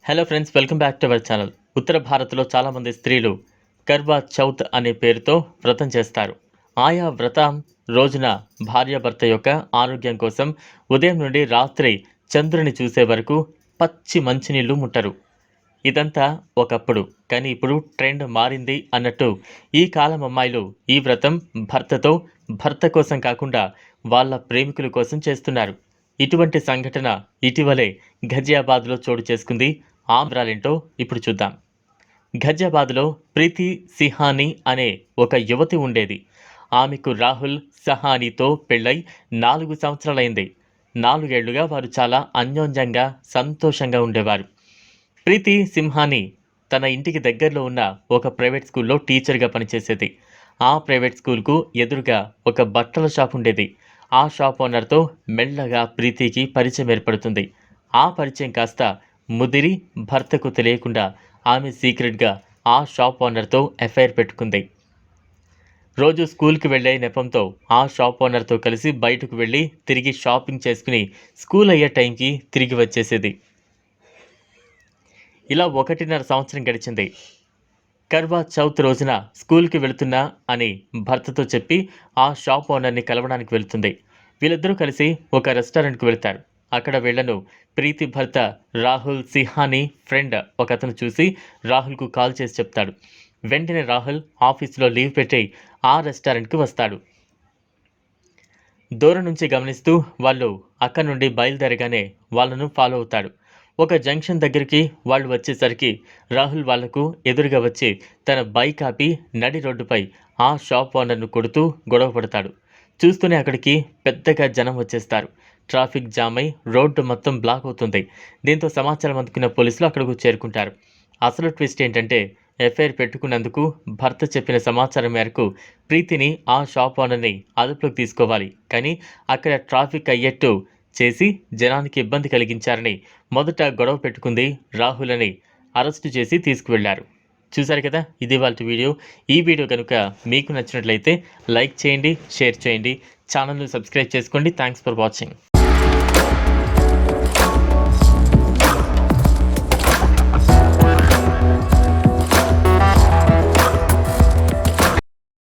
Hello friends, welcome back to our channel. ఉత్తర భారత్లో చాలామంది స్త్రీలు కర్వా చౌత్ అనే పేరుతో వ్రతం చేస్తారు. ఆయా వ్రతం రోజున భార్యాభర్త యొక్క ఆరోగ్యం కోసం ఉదయం నుండి రాత్రి చంద్రుని చూసే వరకు పచ్చి మంచినీళ్లు ముట్టరు. ఇదంతా ఒకప్పుడు, కానీ ఇప్పుడు ట్రెండ్ మారింది అన్నట్టు ఈ కాలం అమ్మాయిలు ఈ వ్రతం భర్త కోసం కాకుండా వాళ్ళ ప్రేమికుల కోసం చేస్తున్నారు. ఇటువంటి సంఘటన ఇటీవలే ఘజియాబాద్లో చోటు చేసుకుంది. ఆ వివరాలేంటో ఇప్పుడు చూద్దాం. ఘజియాబాద్లో ప్రీతి సిహానీ అనే ఒక యువతి ఉండేది. ఆమెకు రాహుల్ సహానీతో పెళ్ళై 4 సంవత్సరాలైంది. 4 ఏళ్లుగా వారు చాలా అన్యోన్యంగా సంతోషంగా ఉండేవారు. ప్రీతి సింహానీ తన ఇంటికి దగ్గరలో ఉన్న ఒక ప్రైవేట్ స్కూల్లో టీచర్గా పనిచేసేది. ఆ ప్రైవేట్ స్కూల్కు ఎదురుగా ఒక బట్టల షాప్ ఉండేది. ఆ షాప్ ఓనర్తో మెల్లగా ప్రీతికి పరిచయం ఏర్పడుతుంది. ఆ పరిచయం కాస్త ముదిరి భర్తకు తెలియకుండా ఆమె సీక్రెట్గా ఆ షాప్ ఓనర్తో ఎఫ్ఐఆర్ పెట్టుకుంది. రోజు స్కూల్కి వెళ్ళే నెపంతో ఆ షాప్ ఓనర్తో కలిసి బయటకు వెళ్ళి తిరిగి షాపింగ్ చేసుకుని స్కూల్ అయ్యే టైంకి తిరిగి వచ్చేసేది. ఇలా 1.5 సంవత్సరం గడిచింది. కర్వా చౌత్ రోజున స్కూల్కి వెళుతున్నా అని భర్తతో చెప్పి ఆ షాప్ ఓనర్ని కలవడానికి వెళ్తుంది. వీళ్ళిద్దరూ కలిసి ఒక రెస్టారెంట్కి వెళ్తారు. అక్కడ వీళ్లను ప్రీతి భర్త రాహుల్ సిహానీ ఫ్రెండ్ ఒకతను చూసి రాహుల్కు కాల్ చేసి చెప్తాడు. వెంటనే రాహుల్ ఆఫీసులో లీవ్ పెట్టి ఆ రెస్టారెంట్కి వస్తాడు. దూరం నుంచి గమనిస్తూ వాళ్ళు అక్కడి నుండి బయలుదేరగానే వాళ్ళను ఫాలో అవుతాడు. ఒక జంక్షన్ దగ్గరికి వాళ్ళు వచ్చేసరికి రాహుల్ వాళ్లకు ఎదురుగా వచ్చి తన బైక్ ఆపి నడి రోడ్డుపై ఆ షాప్ ఓనర్ను కొడుతూ గొడవ పడతాడు. చూస్తూనే అక్కడికి పెద్దగా జనం వచ్చేస్తారు. ట్రాఫిక్ జామ్ అయి రోడ్డు మొత్తం బ్లాక్ అవుతుంది. దీంతో సమాచారం అందుకున్న పోలీసులు అక్కడకు చేరుకుంటారు. అసలు ట్విస్ట్ ఏంటంటే, ఎఫ్ఐఆర్ పెట్టుకున్నందుకు భర్త చెప్పిన సమాచారం మేరకు ప్రీతిని ఆ షాప్ ఓనర్ని అదుపులోకి తీసుకోవాలి, కానీ అక్కడ ట్రాఫిక్ అయ్యేట్టు చేసి జనానికి ఇబ్బంది కలిగించారని మొదట గొడవ పెట్టుకుంది రాహుల్ అని అరెస్టు చేసి తీసుకువెళ్లారు. చూశారు కదా, ఇది వాళ్ళ వీడియో. ఈ వీడియో కనుక మీకు నచ్చినట్లయితే లైక్ చేయండి, షేర్ చేయండి, ఛానల్ను సబ్స్క్రైబ్ చేసుకోండి. Thanks for watching.